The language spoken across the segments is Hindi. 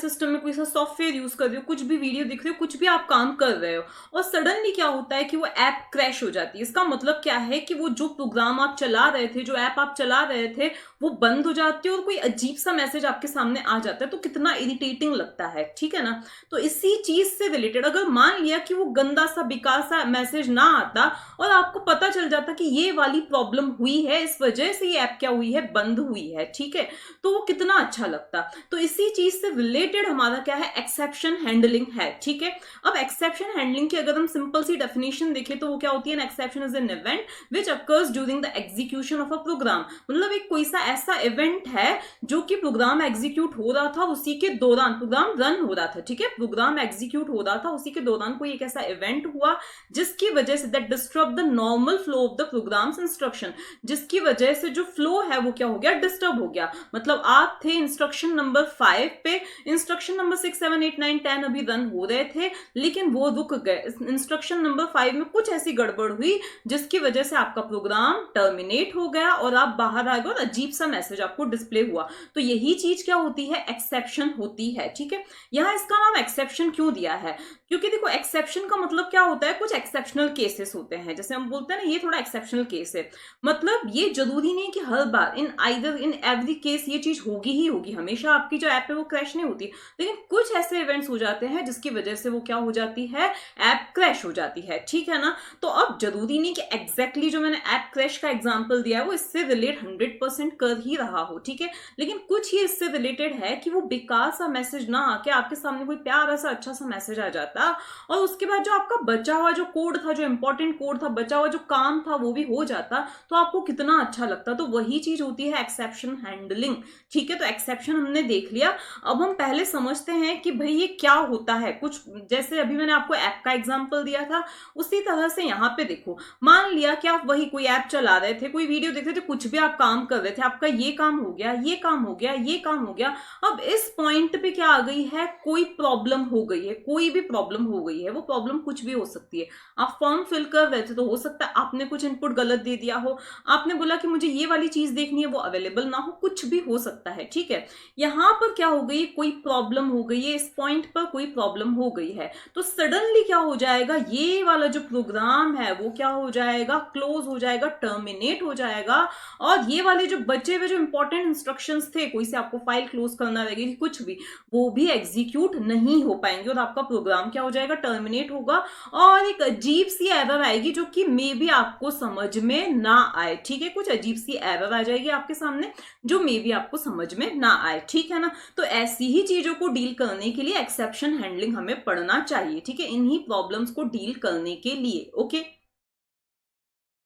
सिस्टम में कोई सा सॉफ्टवेयर यूज कर रहे हो, कुछ भी वीडियो देख रहे हो, कुछ भी आप काम कर रहे हो और सडनली क्या होता है कि वो ऐप क्रैश हो जाती है। इसका मतलब क्या है कि वो जो प्रोग्राम आप चला रहे थे, जो ऐप आप चला रहे थे, वो बंद हो जाती है और कोई अजीब सा मैसेज आपके सामने आ जाता है। तो कितना इरिटेटिंग लगता है, ठीक है ना। तो इसी चीज से रिलेटेड अगर मान लिया कि वो गंदा सा बेकार सा मैसेज ना आता और आपको पता चल जाता कि ये वाली प्रॉब्लम हुई है, इस वजह से ये ऐप क्या हुई है, बंद हुई है, ठीक है, तो वो कितना अच्छा लगता। तो इसी चीज से रिलेटेड हमारा क्या है, एक्सेप्शन हैंडलिंग है, ठीक है। अब एक्सेप्शन हैंडलिंग की अगर हम सिंपल सी डेफिनेशन देखें तो वो क्या होती है, exception is an event which occurs during the execution of a program. मतलब एक कोई सा ऐसा इवेंट है जो कि प्रोग्राम एग्जीक्यूट हो रहा था, उसी के दौरान प्रोग्राम रन हो रहा था, ठीक है, प्रोग्राम एग्जीक्यूट हो रहा था, उसी के दौरान कोई एक ऐसा इवेंट हुआ जिसकी वजह से that disturb the normal flow of the programs instruction, जिसकी वजह से जो फ्लो है वो क्या हो गया, डिस्टर्ब हो गया। मतलब आप थे इंस्ट्रक्शन नंबर 5 पे, इंस्ट्रक्शन नंबर 6, 7, 8, 9, 10 अभी रन हो रहे थे, लेकिन वो रुक गए। इंस्ट्रक्शन नंबर 5 में कुछ ऐसी गड़बड़ हुई जिसकी वजह से आपका प्रोग्राम टर्मिनेट हो गया और आप बाहर आ गए और अजीब सा मैसेज आपको डिस्प्ले हुआ। तो यही चीज क्या होती है, एक्सेप्शन होती है, ठीक है। यहां इसका नाम एक्सेप्शन क्यों दिया है, क्योंकि देखो एक्सेप्शन का मतलब क्या होता है, कुछ एक्सेप्शनल केसेस होते हैं, जैसे हम बोलते हैं ना ये थोड़ा एक्सेप्शनल केस है। मतलब ये जरूरी नहीं कि हर बार इन एवरी केस ये चीज होगी ही होगी, हमेशा आपकी जो ऐप है वो क्रैश नहीं होती, लेकिन कुछ ऐसे इवेंट्स हो जाते हैं जिसकी वजह से वो क्या हो जाती है, ऐप क्रैश हो जाती है, ठीक है ना। तो अब जरूरी नहीं कि एग्जैक्टली जो मैंने ऐप क्रैश का एग्जाम्पल दिया है वो इससे रिलेट 100% कर ही रहा हो, ठीक है, लेकिन कुछ ही इससे रिलेटेड है कि वो बेकार सा मैसेज ना आके आपके सामने कोई प्यारा सा अच्छा सा मैसेज आ जाता और उसके बाद जो आपका बचा हुआ जो कोड था, जो इंपॉर्टेंट कोड था, बचा हुआ जो काम था वो भी हो जाता, तो आपको कितना अच्छा लगता। तो वही चीज होती है एक्सेप्शन हैंडलिंग, ठीक है। तो एक्सेप्शन हमने देख लिया, अब हम पहले समझते हैं कि भाई ये क्या होता है। कुछ जैसे अभी मैंने आपको ऐप का एग्जांपल दिया था, उसी तरह से यहाँ पे देखो, मान लिया कि आप वही कोई ऐप चला रहे थे, कोई वीडियो देख रहे थे, कुछ भी आप काम कर रहे थे, आपका ये काम हो गया, ये काम हो गया, ये काम हो गया, अब इस पॉइंट पे क्या आ गई है, कोई प्रॉब्लम हो गई है, कोई भी प्रॉब्लम हो गई है। वो प्रॉब्लम कुछ भी हो सकती है, आप फॉर्म फिल कर रहे थे तो हो सकता है आपने कुछ इनपुट गलत दे दिया हो, आपने बोला कि मुझे ये वाली चीज देखनी है, वो अवेलेबल ना हो, कुछ भी हो सकता है, ठीक है। यहां पर क्या हो गई, कोई प्रॉब्लम हो गई है, इस पॉइंट पर कोई प्रॉब्लम हो गई है, तो सडनली क्या हो जाएगा, ये वाला जो प्रोग्राम है वो क्या हो जाएगा, क्लोज हो जाएगा, टर्मिनेट हो जाएगा, और ये वाले जो बचे हुए जो इंपॉर्टेंट इंस्ट्रक्शंस थे, कोई से आपको फाइल क्लोज करना रहेगी, कुछ भी, वो भी एग्जीक्यूट नहीं हो पाएंगे और आपका प्रोग्राम क्या हो जाएगा, टर्मिनेट होगा और एक अजीब सी एरर आएगी जो कि मे बी आपको समझ में ना आए, ठीक है। कुछ अजीब सी एरर आ जाएगी आपके सामने जो मे बी आपको समझ में ना आए, ठीक है ना। तो ऐसी ही चीजों को डील करने के लिए एक्सेप्शन हैंडलिंग हमें पढ़ना चाहिए, ठीक है, इन्हीं प्रॉब्लम्स को डील करने के लिए, ओके।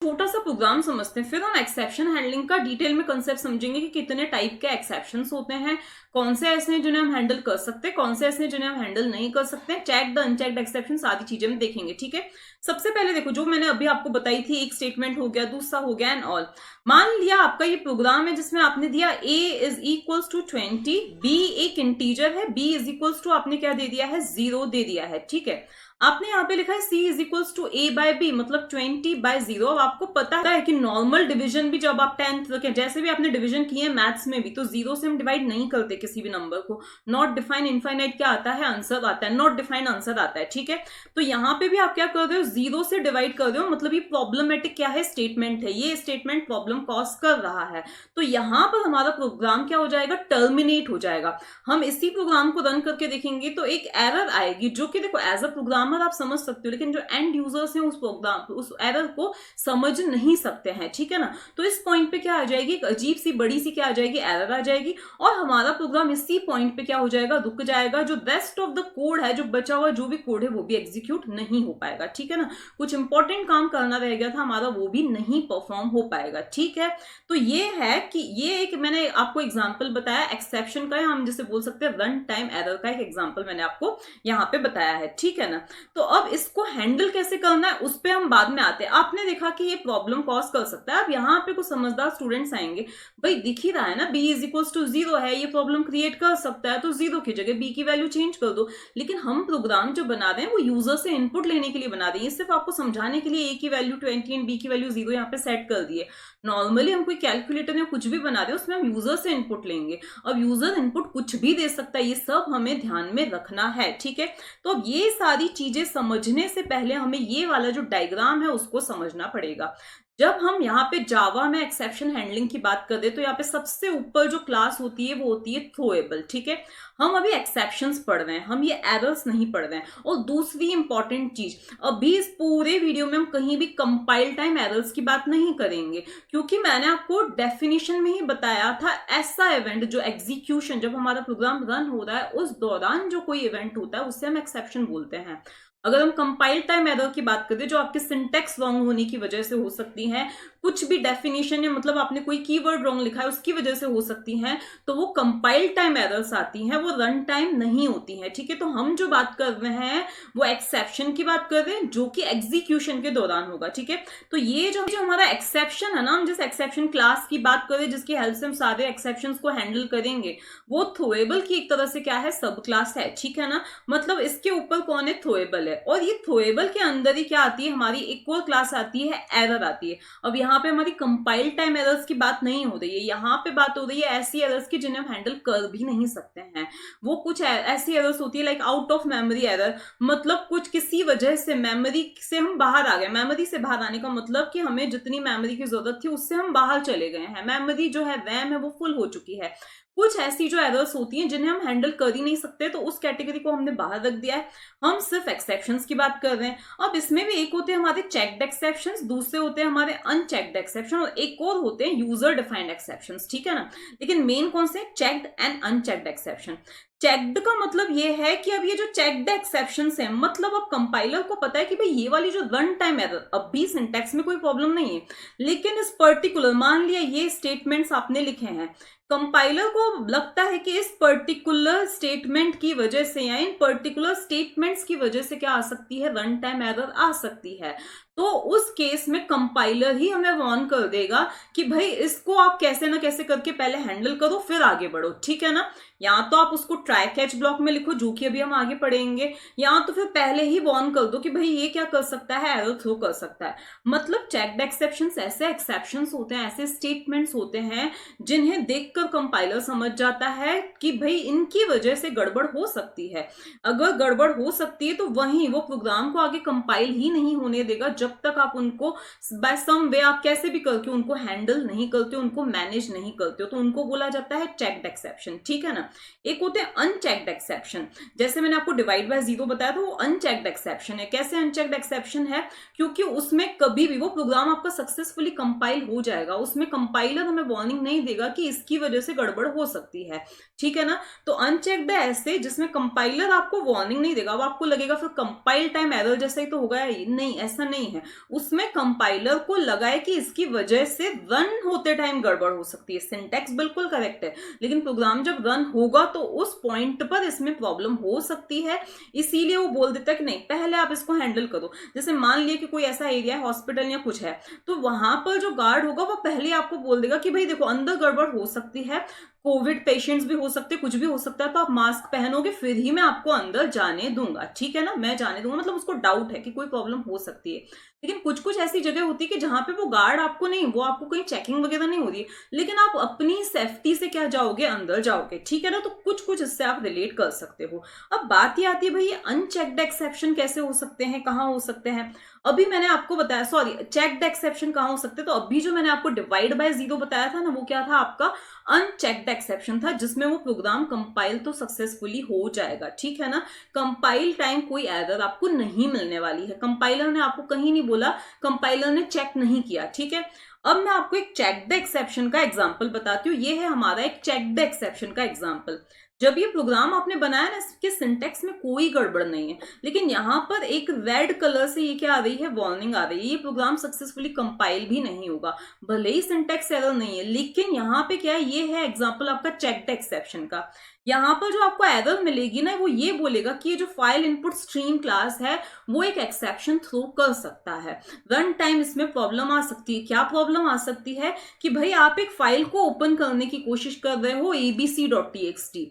छोटा सा प्रोग्राम समझते हैं, फिर हम एक्सेप्शन हैंडलिंग का डिटेल में कंसेप्ट समझेंगे कि कितने टाइप के एक्सेप्शंस होते हैं, कौन से ऐसे हैं जिन्हें हम हैंडल कर सकते हैं, कौन से ऐसे हैं जिन्हें हम हैंडल नहीं कर सकते हैं, चेक द अनचेक्ड एक्सेप्शन, सारी चीजें हम देखेंगे, ठीक है। सबसे पहले देखो, जो मैंने अभी आपको बताई थी, एक स्टेटमेंट हो गया, दूसरा हो गया एंड ऑल। मान लिया आपका ये प्रोग्राम है जिसमें आपने दिया a is equals to 20, b एक इंटीजर है, b इज इक्वल्स टू आपने क्या दे दिया है, 0 दे दिया है, ठीक है। आपने यहाँ पे लिखा है c is equals to a by b, मतलब 20/0। अब आपको पता है कि नॉर्मल डिवीजन भी जब आप 10th जैसे भी आपने डिवीजन किए मैथ्स में भी, तो 0 से हम डिवाइड नहीं करते किसी भी नंबर को। नॉट डिफाइन इनफाइनाइट क्या आता है, आंसर आता है, नॉट डिफाइन आंसर आता है, ठीक है। तो यहाँ पे भी आप क्या कर रहे हो, 0 से डिवाइड कर रहे हो, मतलब ये प्रॉब्लमेटिक क्या है, स्टेटमेंट है, ये स्टेटमेंट प्रॉब्लम कॉज कर रहा है। तो यहाँ पर हमारा प्रोग्राम क्या हो जाएगा, टर्मिनेट हो जाएगा। हम इसी प्रोग्राम को रन करके देखेंगे तो एक एरर आएगी जो कि देखो एज अ प्रोग्रामर आप समझ सकते हो, लेकिन जो एंड यूजर्स हैं उस प्रोग्राम उस एरर को समझ नहीं सकते हैं, ठीक है ना। तो इस पॉइंट पे क्या आ जाएगी, एक अजीब सी बड़ी सी क्या आ जाएगी, एरर आ जाएगी, और हमारा प्रोग्राम इसी पॉइंट पे क्या हो जाएगा, रुक जाएगा। जो रेस्ट ऑफ द कोड है, जो बचा हुआ जो भी कोड है वो भी एग्जीक्यूट नहीं हो पाएगा, ठीक है ना। कुछ इंपॉर्टेंट काम करना रह गया था हमारा, वो भी नहीं परफॉर्म हो पाएगा, ठीक है। तो ये है कि ये एक मैंने आपको एग्जाम्पल बताया एक्सेप्शन का, हम जिसे बोल सकते हैं रन टाइम एरर का एक एग्जाम्पल मैंने आपको यहाँ पे बताया है, ठीक है ना। तो अब इसको हैंडल कैसे करना है उस पर हम बाद में आते हैं। आपने देखा कि ये प्रॉब्लम कॉज कर सकता है। अब यहाँ पे कुछ समझदार स्टूडेंट्स आएंगे, भाई दिख ही रहा है ना b इज इक्वल टू 0 है, ये प्रॉब्लम क्रिएट कर सकता है, तो 0 की जगह b की वैल्यू चेंज कर दो। लेकिन हम प्रोग्राम जो बना रहे हैं वो यूजर से इनपुट लेने के लिए बना रहे हैं, सिर्फ आपको समझाने के लिए a की वैल्यू 20 एंड b की वैल्यू 0 यहाँ पे सेट कर दिए। नॉर्मली हम कोई कैलकुलेटर या कुछ भी बना रहे हैं उसमें हम यूजर से इनपुट लेंगे। अब यूजर इनपुट कुछ भी दे सकता है, ये सब हमें ध्यान में रखना है, ठीक है। तो अब ये सारी चीजें समझने से पहले हमें ये वाला जो डायग्राम है उसको समझना पड़ेगा। जब हम यहाँ पे जावा में एक्सेप्शन हैंडलिंग की बात कर दे तो यहाँ पे सबसे ऊपर जो क्लास होती है वो होती है थ्रोएबल, ठीक है। हम अभी एक्सेप्शंस पढ़ रहे हैं, हम ये एरर्स नहीं पढ़ रहे हैं। और दूसरी इंपॉर्टेंट चीज, अभी इस पूरे वीडियो में हम कहीं भी कंपाइल टाइम एरर्स की बात नहीं करेंगे, क्योंकि मैंने आपको डेफिनेशन में ही बताया था ऐसा इवेंट जो एग्जीक्यूशन, जब हमारा प्रोग्राम रन हो रहा है उस दौरान जो कोई इवेंट होता है उससे हम एक्सेप्शन बोलते हैं। अगर हम कंपाइल टाइम एरर की बात करें जो आपके सिंटेक्स रॉन्ग होने की वजह से हो सकती है, कुछ भी डेफिनेशन या मतलब आपने कोई कीवर्ड रॉन्ग लिखा है उसकी वजह से हो सकती है, तो वो कंपाइल टाइम एरर्स आती हैं, वो रन टाइम नहीं होती है, ठीक है। तो हम जो बात कर रहे हैं वो एक्सेप्शन की बात कर रहे हैं जो कि एग्जीक्यूशन के दौरान होगा, ठीक है। तो ये जो हमारा एक्सेप्शन है ना, हम जिस एक्सेप्शन क्लास की बात करें जिसकी हेल्प से हम सारे एक्सेप्शन को हैंडल करेंगे, वो थ्रोएबल की एक तरह से क्या है, सब क्लास है, ठीक है ना। मतलब इसके ऊपर कौन है, थ्रोएबल है। और ये थ्रोएबल के अंदर ही क्या आती है, हमारी एक और क्लास आती है, एरर आती है। अब यहाँ पे हमारी कंपाइल टाइम एरर्स की बात नहीं हो रही है, यहाँ पे बात हो रही है ऐसी एरर्स की जिन्हें हम हैंडल कर भी नहीं सकते हैं। वो कुछ ऐसी एरर्स होती है like out of memory error, मतलब कुछ किसी वजह से मेमोरी से हम बाहर आ गए। मेमोरी से बाहर आने का मतलब कि हमें जितनी मेमोरी की जरूरत थी उससे हम बाहर चले गए हैं, मेमोरी जो है रैम है वो फुल हो चुकी है। कुछ ऐसी जो एरर्स होती हैं जिन्हें हम हैंडल कर ही नहीं सकते, तो उस कैटेगरी को हमने बाहर रख दिया है। हम सिर्फ एक्सेप्शंस की बात कर रहे हैं। अब इसमें भी एक होते हैं हमारे चेक्ड एक्सेप्शंस, दूसरे होते हैं हमारे अनचेक्ड एक्सेप्शन, और एक और होते हैं यूजर डिफाइंड एक्सेप्शंस, ठीक है ना। लेकिन मेन कौन से, checked and unchecked exception. Checked का मतलब ये है कि अब ये जो चेक्ड एक्सेप्शंस है, मतलब अब कंपाइलर को पता है कि भाई ये वाली जो रन टाइम एरर, अब भी सिंटैक्स में कोई प्रॉब्लम नहीं है, लेकिन इस पर्टिकुलर, मान लिया ये स्टेटमेंट्स आपने लिखे हैं, कंपाइलर को लगता है कि इस पर्टिकुलर स्टेटमेंट की वजह से या इन पर्टिकुलर स्टेटमेंट्स की वजह से क्या आ सकती है, रन टाइम एरर आ सकती है। तो उस केस में कंपाइलर ही हमें वार्न कर देगा कि भाई इसको आप कैसे ना कैसे करके पहले हैंडल करो फिर आगे बढ़ो, ठीक है ना। या तो आप उसको ट्राई कैच ब्लॉक में लिखो जो कि अभी हम आगे पढ़ेंगे, या तो फिर पहले ही वार्न कर दो कि भाई ये क्या कर सकता है, एरर थ्रो कर सकता है। मतलब चेक्ड एक्सेप्शंस ऐसे एक्सेप्शंस होते हैं, ऐसे स्टेटमेंट्स होते हैं जिन्हें देखकर कंपाइलर समझ जाता है कि भाई इनकी वजह से गड़बड़ हो सकती है। अगर गड़बड़ हो सकती है तो वहीं वो प्रोग्राम को आगे कंपाइल ही नहीं होने देगा जब तक आप उनको बाय सम वे आप कैसे भी करके उनको हैंडल नहीं करते, उनको मैनेज नहीं करते हो, तो उनको बोला जाता है चेक्ड एक्सेप्शन, ठीक है ना। एक होते हैं अनचेक्ड एक्सेप्शन, जैसे मैंने आपको डिवाइड बाय जीरो बताया था, वो अनचेक्ड एक्सेप्शन है। कैसे अनचेक्ड एक्सेप्शन है, क्योंकि उसमें कभी भी वो प्रोग्राम आपका सक्सेसफुली कंपाइल हो जाएगा, उसमें कंपाइलर हमें वार्निंग नहीं देगा कि इसकी वजह से गड़बड़ हो सकती है, ठीक है ना। तो अनचेक्ड है ऐसे जिसमें कंपाइलर आपको वार्निंग नहीं देगा, वो आपको लगेगा फिर कंपाइल टाइम एरर जैसा ही तो होगा, नहीं ऐसा नहीं है। उसमें कंपाइलर को लगा है कि इसकी वजह से रन होते टाइम गड़बड़ हो सकती है, सिंटैक्स बिल्कुल करेक्ट है, लेकिन प्रोग्राम जब रन होगा तो उस पॉइंट पर इसमें प्रॉब्लम हो सकती है, इसीलिए वो बोल देता है कि नहीं पहले आप इसको हैंडल करो। जैसे मान लिया कि कोई ऐसा एरिया है, हॉस्पिटल या कुछ है, तो वहां पर जो गार्ड होगा वो पहले आपको बोल देगा कि भाई देखो अंदर गड़बड़ हो सकती है, कोविड पेशेंट्स भी हो सकते, कुछ भी हो सकता है, तो आप मास्क पहनोगे फिर ही मैं आपको अंदर जाने दूंगा, ठीक है ना, मैं जाने दूंगा। मतलब उसको डाउट है कि कोई प्रॉब्लम हो सकती है। लेकिन कुछ कुछ ऐसी जगह होती है कि जहां पे वो गार्ड आपको नहीं, वो आपको कहीं चेकिंग वगैरह नहीं हो रही है, लेकिन आप अपनी सेफ्टी से क्या जाओगे, अंदर जाओगे, ठीक है ना। तो कुछ कुछ इससे आप रिलेट कर सकते हो। अब बात ये आती है भाई ये अनचेक्ड एक्सेप्शन कैसे हो सकते हैं, कहाँ हो सकते हैं। अभी मैंने आपको बताया, सॉरी चेक्ड एक्सेप्शन कहाँ हो सकते हैं, तो अभी जो मैंने आपको डिवाइड बाय जीरो बताया था ना, वो क्या था आपका अनचेक्ड एक्सेप्शन था, जिसमें वो प्रोग्राम कंपाइल तो सक्सेसफुली हो जाएगा, ठीक है ना। कंपाइल टाइम कोई एरर आपको नहीं मिलने वाली है, कंपाइलर ने आपको कहीं नहीं बोला, कंपाइलर ने चेक नहीं किया, ठीक है। अब मैं आपको एक चेक्ड एक्सेप्शन का एग्जांपल बताती हूँ। ये है हमारा एक चेक्ड एक्सेप्शन का एग्जांपल। जब ये प्रोग्राम आपने बनाया ना, इसके सिंटेक्स में कोई गड़बड़ नहीं है, लेकिन यहाँ पर एक रेड कलर से ये क्या आ रही है, वार्निंग आ रही है, ये प्रोग्राम सक्सेसफुली कंपाइल भी नहीं होगा। भले ही सिंटेक्स एरर नहीं है, लेकिन यहाँ पे क्या है, ये है एग्जांपल आपका चेक्ड एक्सेप्शन का। यहाँ पर जो आपको एरर मिलेगी ना, वो ये बोलेगा कि ये जो फाइल इनपुट स्ट्रीम क्लास है वो एक एक्सेप्शन थ्रो कर सकता है। रन टाइम इसमें प्रॉब्लम आ सकती है। क्या प्रॉब्लम आ सकती है कि भाई आप एक फाइल को ओपन करने की कोशिश कर रहे हो abc.txt,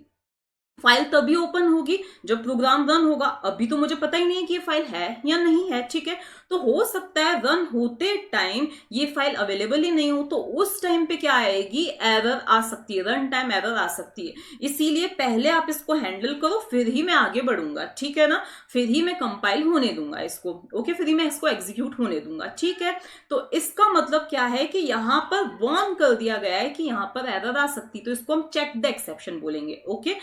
फाइल तभी ओपन होगी जब प्रोग्राम रन होगा। अभी तो मुझे पता ही नहीं है कि ये फाइल है या नहीं है, ठीक है। तो हो सकता है रन होते टाइम ये फाइल अवेलेबल ही नहीं हो, तो उस टाइम पे क्या आएगी, एरर आ सकती है, रन टाइम एरर आ सकती है। इसीलिए पहले आप इसको हैंडल करो, फिर ही मैं आगे बढ़ूंगा, ठीक है ना। फिर ही मैं कंपाइल होने दूंगा इसको, ओके, फिर ही मैं इसको एग्जीक्यूट होने दूंगा, ठीक है। तो इसका मतलब क्या है कि यहां पर वार्न कर दिया गया है कि यहां पर एरर आ सकती, तो इसको हम चेक द एक्सेप्शन बोलेंगे, ओके।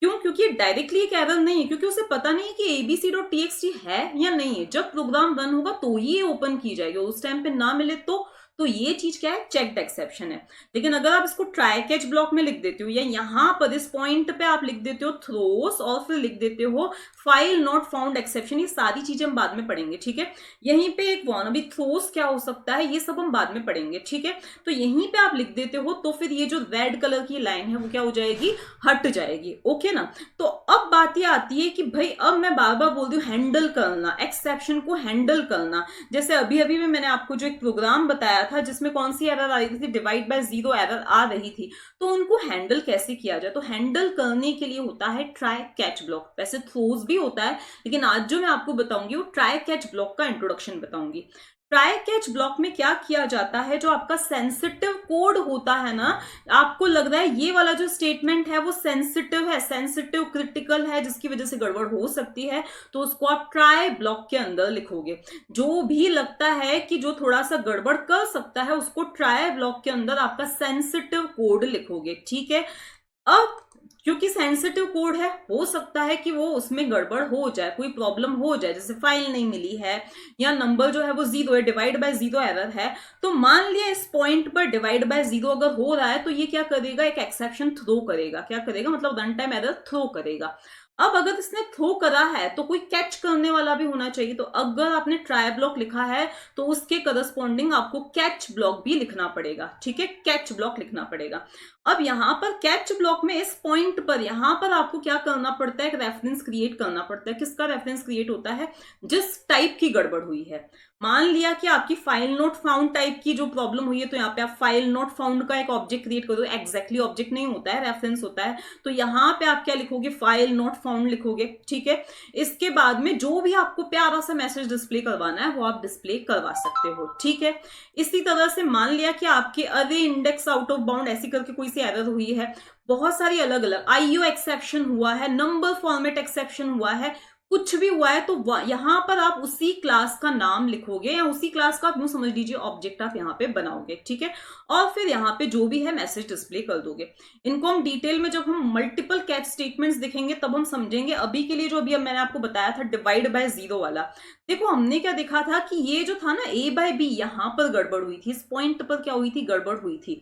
क्यों? क्योंकि डायरेक्टली एक एरर नहीं है, क्योंकि उसे पता नहीं है कि abc.txt है या नहीं है। जब प्रोग्राम रन होगा तो ही ये ओपन की जाएगी, उस टाइम पे ना मिले तो ये चीज क्या है, चेक्ड एक्सेप्शन है। लेकिन अगर आप इसको ट्राई कैच ब्लॉक में लिख देते हो, या यहां पर इस पॉइंट पे आप लिख देते हो थ्रोस, और फिर लिख देते हो फाइल नॉट फाउंड एक्सेप्शन, ये सारी चीजें हम बाद में पढ़ेंगे, ठीक है। यहीं पे एक वन, अभी थ्रोस क्या हो सकता है ये सब हम बाद में पढ़ेंगे, ठीक है। तो यहीं पे आप लिख देते हो, तो फिर ये जो रेड कलर की लाइन है वो क्या हो जाएगी, हट जाएगी, ओके ना। तो अब बात ये आती है कि भाई अब मैं बार बार बोल रही हूँ हैंडल करना, एक्सेप्शन को हैंडल करना। जैसे अभी अभी में मैंने आपको जो एक प्रोग्राम बताया था जिसमें कौन सी एरर आ रही थी, डिवाइड बाय जीरो एरर आ रही थी, तो उनको हैंडल कैसे किया जाए। तो हैंडल करने के लिए होता है ट्राई कैच ब्लॉक। वैसे थ्रोज भी होता है, लेकिन आज जो मैं आपको बताऊंगी वो ट्राई कैच ब्लॉक का इंट्रोडक्शन बताऊंगी। ट्राई कैच ब्लॉक में क्या किया जाता है, जो आपका सेंसिटिव कोड होता है ना, आपको लग रहा है ये वाला जो स्टेटमेंट है वो सेंसिटिव है, सेंसिटिव क्रिटिकल है, जिसकी वजह से गड़बड़ हो सकती है, तो उसको आप ट्राई ब्लॉक के अंदर लिखोगे। जो भी लगता है कि जो थोड़ा सा गड़बड़ कर सकता है, उसको ट्राई ब्लॉक के अंदर आपका सेंसिटिव कोड लिखोगे, ठीक है। अब क्योंकि सेंसिटिव कोड है, हो सकता है कि वो उसमें गड़बड़ हो जाए, कोई प्रॉब्लम हो जाए, जैसे फाइल नहीं मिली है, या नंबर जो है वो जीरो है, डिवाइड बाय जीरो एरर है। तो मान लिया इस पॉइंट पर डिवाइड बाय जीरो अगर हो रहा है, तो ये क्या करेगा, एक एक्सेप्शन थ्रो करेगा। क्या करेगा, मतलब रन टाइम एरर थ्रो करेगा। अब अगर इसने थ्रो करा है तो कोई कैच करने वाला भी होना चाहिए। तो अगर आपने ट्राई ब्लॉक लिखा है तो उसके करस्पॉन्डिंग आपको कैच ब्लॉक भी लिखना पड़ेगा, ठीक है, कैच ब्लॉक लिखना पड़ेगा। अब यहां पर कैच ब्लॉक में इस पॉइंट पर यहां पर आपको क्या करना पड़ता है, एक रेफरेंस क्रिएट करना पड़ता है। किसका रेफरेंस क्रिएट होता है, जिस टाइप की गड़बड़ हुई है। मान लिया कि आपकी फाइल नॉट फाउंड टाइप की जो प्रॉब्लम हुई है, तो यहाँ पे आप फाइल नॉट फाउंड का एक ऑब्जेक्ट क्रिएट करो। एग्जैक्टली ऑब्जेक्ट नहीं होता है, रेफरेंस होता है। तो यहाँ पे आप क्या लिखोगे, फाइल नॉट फाउंड लिखोगे, ठीक है। इसके बाद में जो भी आपको प्यारा सा मैसेज डिस्प्ले करवाना है वो आप डिस्प्ले करवा सकते हो, ठीक है। इसी तरह से मान लिया कि आपके अरे इंडेक्स आउट ऑफ बाउंड ऐसी करके कोई सी एरर हुई है, बहुत सारी अलग अलग, आईओ एक्सेप्शन हुआ है, नंबर फॉर्मेट एक्सेप्शन हुआ है, कुछ भी हुआ है, तो यहां पर आप उसी क्लास का नाम लिखोगे, या उसी क्लास का आप यूं समझ लीजिए ऑब्जेक्ट आप यहां पे बनाओगे, ठीक है। और फिर यहां पे जो भी है मैसेज डिस्प्ले कर दोगे। इनको हम डिटेल में जब हम मल्टीपल कैच स्टेटमेंट्स दिखेंगे तब हम समझेंगे। अभी के लिए जो अभी मैंने आपको बताया था डिवाइड बाय जीरो वाला, देखो हमने क्या देखा था कि ये जो था ना ए बाय बी, यहां पर गड़बड़ हुई थी, इस पॉइंट पर क्या हुई थी, गड़बड़ हुई थी।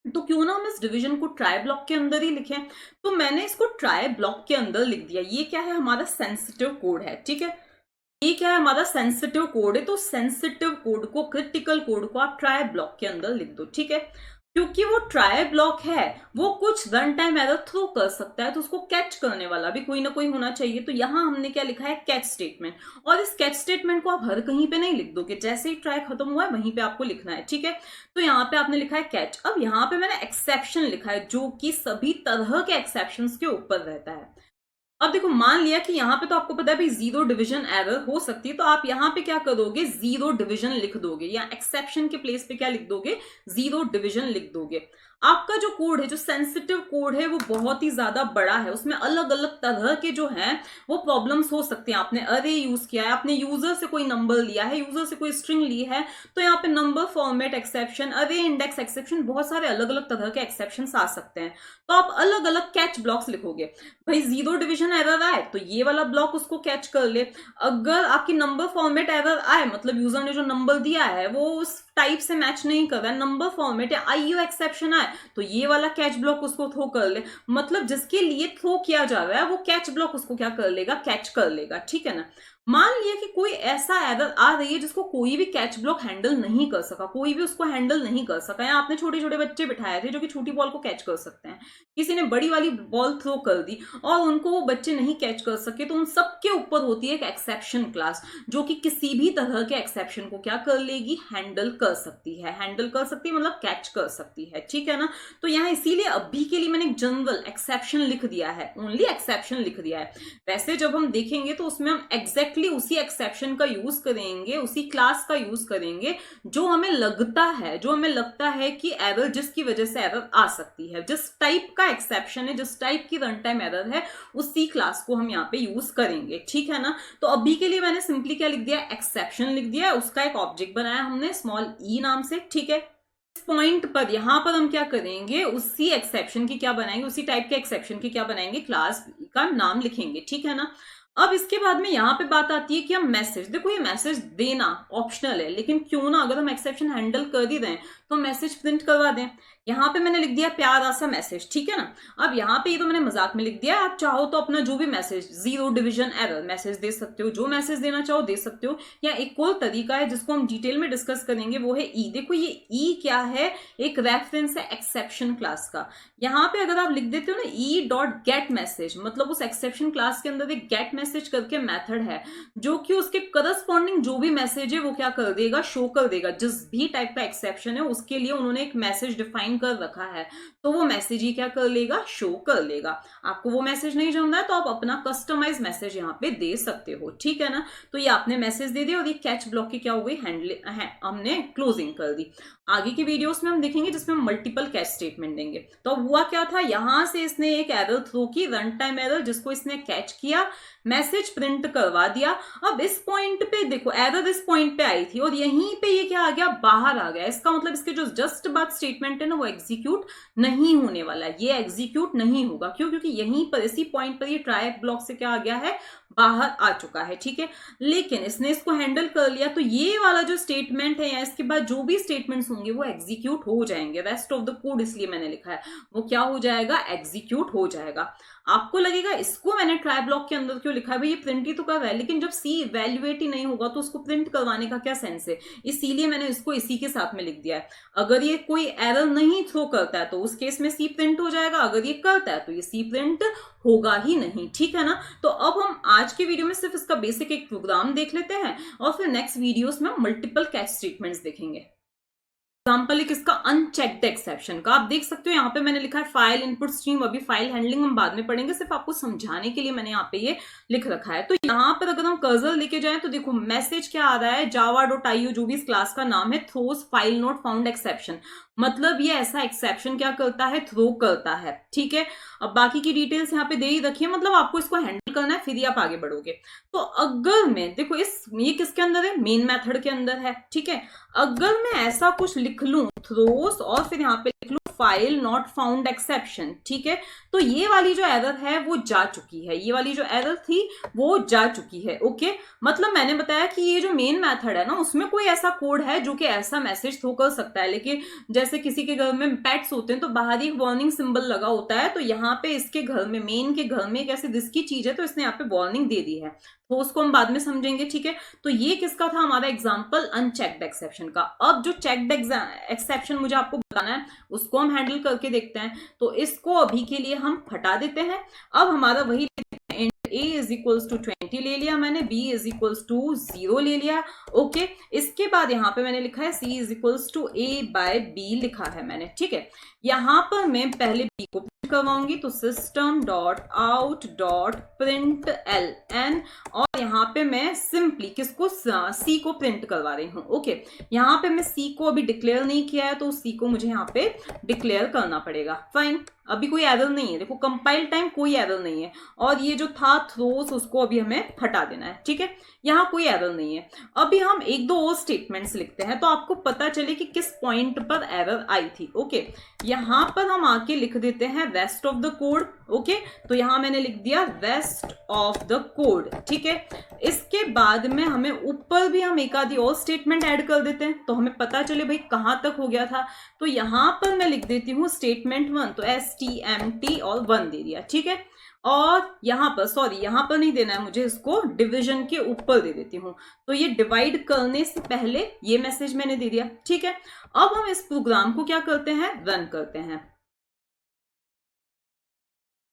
तो क्यों ना हम इस डिवीजन को ट्राई ब्लॉक के अंदर ही लिखें। तो मैंने इसको ट्राई ब्लॉक के अंदर लिख दिया। ये क्या है, हमारा सेंसिटिव कोड है, ठीक है। ये क्या है, हमारा सेंसिटिव कोड है। तो सेंसिटिव कोड को, क्रिटिकल कोड को आप ट्राई ब्लॉक के अंदर लिख दो, ठीक है। क्योंकि वो ट्राई ब्लॉक है, वो कुछ रन टाइम एरर थ्रो कर सकता है, तो उसको कैच करने वाला भी कोई ना कोई होना चाहिए। तो यहां हमने क्या लिखा है, कैच स्टेटमेंट। और इस कैच स्टेटमेंट को आप हर कहीं पे नहीं लिख दोगे, जैसे ही ट्राई खत्म हुआ है वहीं पे आपको लिखना है, ठीक है। तो यहाँ पे आपने लिखा है कैच। अब यहाँ पे मैंने एक्सेप्शन लिखा है, जो कि सभी तरह के एक्सेप्शन के ऊपर रहता है। अब देखो मान लिया कि यहाँ पे तो आपको पता है भाई जीरो डिवीजन एरर हो सकती है, तो आप यहाँ पे क्या करोगे, जीरो डिवीजन लिख दोगे, या एक्सेप्शन के प्लेस पे क्या लिख दोगे, जीरो डिवीजन लिख दोगे। आपका जो कोड है, जो सेंसिटिव कोड है, वो बहुत ही ज्यादा बड़ा है, उसमें अलग अलग तरह के जो हैं वो प्रॉब्लम्स हो सकते हैं। आपने अरे यूज किया है, आपने यूजर से कोई नंबर लिया है, यूजर से कोई स्ट्रिंग ली है, तो यहाँ पे नंबर फॉर्मेट एक्सेप्शन, अरे इंडेक्स एक्सेप्शन, बहुत सारे अलग अलग तरह के एक्सेप्शन आ सकते हैं। तो आप अलग अलग कैच ब्लॉक्स लिखोगे। भाई जीरो डिवीजन एरर आए तो ये वाला ब्लॉक उसको कैच कर ले। अगर आपकी नंबर फॉर्मेट एरर आए, मतलब यूजर ने जो नंबर दिया है वो उस टाइप से मैच नहीं कर रहा है, नंबर फॉर्मेट या आईओ एक्सेप्शन आए, तो ये वाला कैच ब्लॉक उसको थ्रो कर ले। मतलब जिसके लिए थ्रो किया जा रहा है वो कैच ब्लॉक उसको क्या कर लेगा, कैच कर लेगा, ठीक है ना। मान लिया कि कोई ऐसा एरर आ रही है जिसको कोई भी कैच ब्लॉक हैंडल नहीं कर सका, कोई भी उसको हैंडल नहीं कर सका, या आपने छोटे छोटे बच्चे बिठाए थे जो कि छोटी बॉल को कैच कर सकते हैं, किसी ने बड़ी वाली बॉल थ्रो कर दी और उनको वो बच्चे नहीं कैच कर सके, तो उन सबके ऊपर होती है एक एक्सेप्शन क्लास जो कि किसी भी तरह के एक्सेप्शन को क्या कर लेगी, हैंडल कर सकती है, हैंडल कर सकती है मतलब कैच कर सकती है, ठीक है ना। तो यहाँ इसीलिए अभी के लिए मैंने एक जनरल एक्सेप्शन लिख दिया है, ओनली एक्सेप्शन लिख दिया है। वैसे जब हम देखेंगे तो उसमें हम एग्जैक्टली उसी एक्सेप्शन का यूज करेंगे, उसी क्लास का यूज करेंगे जो हमें लगता है, जो हमें लगता है कि एरर जिसकी वजह से एरर आ सकती है, जिस टाइप का एक्सेप्शन है, जिस टाइप की रन टाइम एरर है, उसी क्लास को हम यहाँ पे यूज करेंगे, ठीक है ना। तो अभी के लिए मैंने सिंपली क्या लिख दिया, एक्सेप्शन लिख दिया, उसका एक ऑब्जेक्ट बनाया हमने स्मॉल ई नाम से, ठीक है। इस पॉइंट पर यहां पर हम क्या करेंगे, उसी एक्सेप्शन की क्या बनाएंगे, उसी टाइप के एक्सेप्शन की क्या बनाएंगे, क्लास का नाम लिखेंगे, ठीक है ना। अब इसके बाद में यहां पे बात आती है कि हम मैसेज, देखो ये मैसेज देना ऑप्शनल है, लेकिन क्यों ना अगर हम एक्सेप्शन हैंडल कर ही दें तो मैसेज प्रिंट करवा दें। यहां पे मैंने लिख दिया प्यारा सा मैसेज, ठीक है ना। अब यहाँ पे ये तो मैंने मजाक में लिख दिया, आप चाहो तो अपना जो भी मैसेज, 0 डिवीजन एरर मैसेज दे सकते हो, जो मैसेज देना चाहो दे सकते हो। या एक और तरीका है जिसको हम डिटेल में डिस्कस करेंगे, वो है ई। देखो ये ई क्या है, एक रेफरेंस है एक्सेप्शन क्लास का। यहाँ पे अगर आप लिख देते हो ना ई डॉट गेट मैसेज, मतलब उस एक्सेप्शन क्लास के अंदर एक गेट मैसेज करके मेथड है जो कि उसके करस्पॉन्डिंग जो भी मैसेज है वो क्या कर देगा, शो कर देगा। जिस भी टाइप का एक्सेप्शन है उसके लिए उन्होंने एक मैसेज डिफाइन कर रखा है, तो वो मैसेज ही क्या कर लेगा, शो कर लेगा। आपको वो मैसेज नहीं जमता है तो आप अपना कस्टमाइज मैसेज यहाँ पे दे सकते हो, ठीक है ना। तो ये आपने मैसेज दे दिया और ये कैच ब्लॉक की क्या हो गई, हैंडल है, हमने क्लोजिंग कर दी। आगे की वीडियोस में हम देखेंगे जिसमें हम मल्टीपल कैच स्टेटमेंट देंगे। तो हुआ क्या था, यहां से इसने एक एरर थ्रो की, रन टाइम एरर, जिसको इसने कैच किया, मैसेज प्रिंट करवा दिया। अब इस पॉइंट पे देखो एरर इस पॉइंट पे आई थी और यहीं पे ये क्या आ गया, बाहर आ गया। इसका मतलब इसके जो जस्ट बाद स्टेटमेंट है ना वो एग्जीक्यूट नहीं होने वाला है, ये एग्जीक्यूट नहीं होगा। क्यों, क्योंकि यहीं पर इसी पॉइंट पर ये ट्राई ब्लॉक से क्या आ गया है, बाहर आ चुका है, ठीक है। लेकिन इसने इसको हैंडल कर लिया तो ये वाला जो स्टेटमेंट है या इसके बाद जो भी स्टेटमेंट्स होंगे वो एग्जीक्यूट हो जाएंगे। रेस्ट ऑफ द कोड इसलिए मैंने लिखा है वो क्या हो जाएगा, एग्जीक्यूट हो जाएगा। आपको लगेगा इसको मैंने ट्राई ब्लॉक के अंदर क्यों लिखा है, भाई ये प्रिंट ही तो कर रहा है, लेकिन जब सी इवेल्युएट ही नहीं होगा तो उसको प्रिंट करवाने का क्या सेंस है, इसीलिए मैंने इसको इसी के साथ में लिख दिया है। अगर ये कोई एरर नहीं थ्रो करता है तो उस केस में सी प्रिंट हो जाएगा, अगर ये करता है तो ये सी प्रिंट होगा ही नहीं, ठीक है ना। तो अब हम आज के वीडियो में सिर्फ इसका बेसिक एक प्रोग्राम देख लेते हैं और फिर नेक्स्ट वीडियोस में मल्टीपल कैच स्टेटमेंट्स देखेंगे। एग्जाम्पल एक इसका अनचेक्ड एक्सेप्शन का, आप देख सकते हो यहाँ पे मैंने लिखा है फाइल इनपुट स्ट्रीम, अभी फाइल हैंडलिंग हम बाद में पढ़ेंगे, सिर्फ आपको समझाने के लिए मैंने यहाँ पे ये लिख रखा है। तो यहाँ पर अगर हम कर्सर लेके जाएं तो देखो मैसेज क्या आ रहा है, java.io जो भी इस क्लास का नाम है, throws file not found exception, मतलब ये ऐसा एक्सेप्शन क्या करता है, थ्रो करता है, ठीक है। अब बाकी की डिटेल्स यहाँ पे दे ही रखिए, मतलब आपको इसको हैंडल करना है फिर ही आप आगे बढ़ोगे। तो अगर मैं देखो ये किसके अंदर है, मेन मेथड के अंदर है, ठीक है। अगर मैं ऐसा कुछ लिख लूं थ्रोस और फिर यहाँ पे लिख लूं फाइल नॉट फाउंड एक्सेप्शन, ठीक है, तो ये वाली जो एरर है वो जा चुकी है, ये वाली जो एरर थी वो जा चुकी है, ओके। मतलब मैंने बताया कि ये जो मेन मेथड है ना उसमें कोई ऐसा कोड है जो कि ऐसा मैसेज थ्रो कर सकता है, लेकिन जैसे किसी के घर में पेट्स होते हैं तो बाहर ही वार्निंग सिंबल लगा होता है, तो यहाँ पे इसके घर में, मेन के घर में एक ऐसी रिस्की चीज है तो इसने यहाँ पे वार्निंग दे दी है, तो उसको हम बाद में समझेंगे, ठीक है। तो ये किसका था, हमारा एग्जांपल अनचेक्ड एक्सेप्शन का। अब जो चेक्ड एक्सेप्शन मुझे आपको बताना है उसको हम हैंडल करके देखते हैं। तो इसको अभी के लिए हम हटा देते हैं। अब हमारा वही a इज इक्वल्स टू 20 ले लिया मैंने, b इज इक्वल्स टू 0 ले लिया, ओके। इसके बाद यहाँ पे मैंने लिखा है c is equals to a by b लिखा है मैंने, ठीक है। यहाँ पर मैं पहले b को प्रिंट करवाऊंगी, तो system dot out dot print L N, और यहाँ पे मैं सिंपली किसको, c को प्रिंट करवा रही हूँ, ओके। यहाँ पे मैं c को अभी डिक्लेयर नहीं किया है तो c को मुझे यहाँ पे डिक्लेयर करना पड़ेगा, फाइन। अभी कोई एरर नहीं है, देखो कंपाइल टाइम कोई एरर नहीं है, और ये जो था थ्रोस उसको अभी हमें हटा देना है, ठीक है। यहाँ कोई एरर नहीं है। अभी हम एक दो और स्टेटमेंट्स लिखते हैं तो आपको पता चले कि किस पॉइंट पर एरर आई थी, ओके। यहाँ पर हम आके लिख देते हैं rest of the code, okay. तो यहाँ मैंने लिख दिया रेस्ट ऑफ द कोड, ठीक है। इसके बाद में हमें ऊपर भी हम एक आधी और स्टेटमेंट ऐड कर देते हैं तो हमें पता चले भाई कहाँ तक हो गया था। तो यहाँ पर मैं लिख देती हूँ स्टेटमेंट 1, तो STMT और 1 दे दिया, ठीक है। और यहाँ पर सॉरी यहाँ पर नहीं देना है मुझे, इसको डिवीजन के ऊपर दे देती हूँ। तो ये डिवाइड करने से पहले ये मैसेज मैंने दे दिया, ठीक है। अब हम इस प्रोग्राम को क्या करते हैं, रन करते हैं।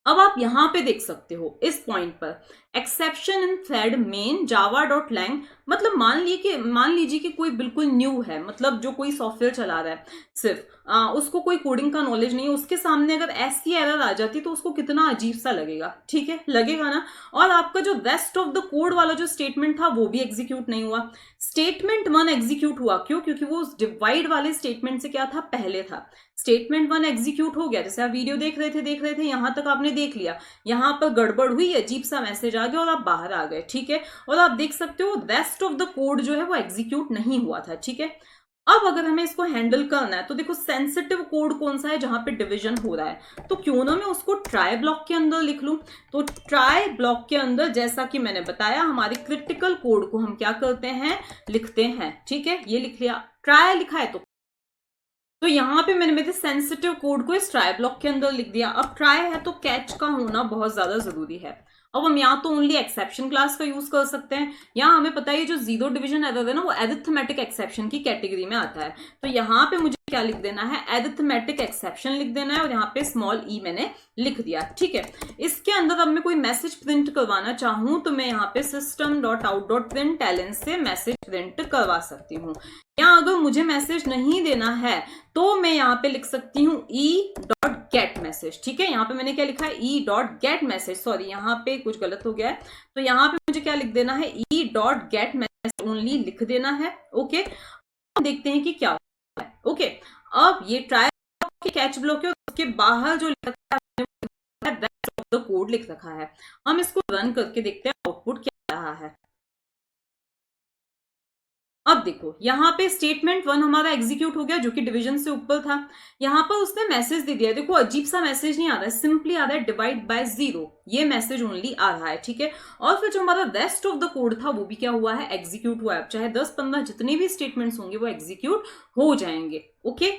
अब आप यहां पे देख सकते हो इस पॉइंट पर exception in thread main Java dot lang, मतलब मान लीजिए कि कोई बिल्कुल न्यू है, मतलब जो कोई सॉफ्टवेयर चला रहा है सिर्फ उसको कोई कोडिंग का नॉलेज नहीं है, उसके सामने अगर ऐसी एरर आ जाती तो उसको कितना अजीब सा लगेगा, ठीक है, लगेगा ना। और आपका जो रेस्ट ऑफ द कोड वाला जो स्टेटमेंट था वो भी एग्जीक्यूट नहीं हुआ। स्टेटमेंट 1 एग्जीक्यूट हुआ, क्यों, क्योंकि वो उस डिवाइड वाले स्टेटमेंट से क्या था, पहले था। स्टेटमेंट 1 एग्जीक्यूट हो गया, जैसे आप वीडियो देख रहे थे यहां तक आपने देख लिया, यहां पर गड़बड़ हुई, अजीब सा मैसेज आ गया और आप बाहर आ गए, ठीक है। और आप देख सकते हो रेस्ट ऑफ द कोड जो है वो एग्जीक्यूट नहीं हुआ था, ठीक है। अब अगर हमें इसको हैंडल करना है तो देखो सेंसिटिव कोड कौन सा है जहां पे डिवीजन हो रहा है, तो क्यों ना मैं उसको ट्राई ब्लॉक के अंदर लिख लूं। तो ट्राई ब्लॉक के अंदर जैसा कि मैंने बताया हमारे क्रिटिकल कोड को हम क्या करते हैं, लिखते हैं, ठीक है। ये लिख लिया, ट्राई लिखा है तो यहां पे मैंने मेरे सेंसिटिव कोड को इस ट्राई ब्लॉक के अंदर लिख दिया। अब ट्राई है तो कैच का होना बहुत ज्यादा जरूरी है। अब हम यहाँ तो ओनली एक्सेप्शन क्लास का यूज कर सकते हैं। यहाँ हमें पता है जो जीरो डिवीजन एरर है ना वो एरिथमेटिक एक्सेप्शन की कैटेगरी में आता है। तो यहाँ पे मुझे क्या लिख देना है, एरिथमेटिक एक्सेप्शन लिख देना है और यहाँ पे स्मॉल ई मैंने लिख दिया, ठीक है। इसके अंदर अब मैं कोई मैसेज प्रिंट करवाना चाहूं तो मैं यहाँ पे system.out.println से मैसेज प्रिंट करवा सकती हूँ। या अगर मुझे मैसेज नहीं देना है तो मैं यहाँ पे लिख सकती हूँ e.get मैसेज, ठीक है। यहाँ पे मैंने क्या लिखा है, e.get मैसेज, सॉरी यहाँ पे कुछ गलत हो गया है, तो यहाँ पे मुझे क्या लिख देना है, e.get मैसेज ओनली लिख देना है, ओके। अब देखते हैं कि क्या होता है, ओके। अब ये ट्राई के कैच ब्लॉक है, उसके बाहर जो लिखा है रेस्ट ऑफ द कोड लिख रखा है। हम इसको रन करके देखते हैं आउटपुट क्या रहा है। अब देखो यहाँ पे स्टेटमेंट 1 हमारा एग्जीक्यूट हो गया जो कि डिवीजन से ऊपर था। यहाँ पर उसने मैसेज दे दिया, देखो अजीब सा मैसेज नहीं आ रहा है, सिंपली आ रहा है डिवाइड बाय 0, ये मैसेज ओनली आ रहा है, ठीक है। और फिर जो हमारा रेस्ट ऑफ द कोड था वो भी क्या हुआ है, एग्जीक्यूट हुआ है। चाहे 10-15 जितने भी स्टेटमेंट्स होंगे वो एग्जीक्यूट हो जाएंगे, ओके।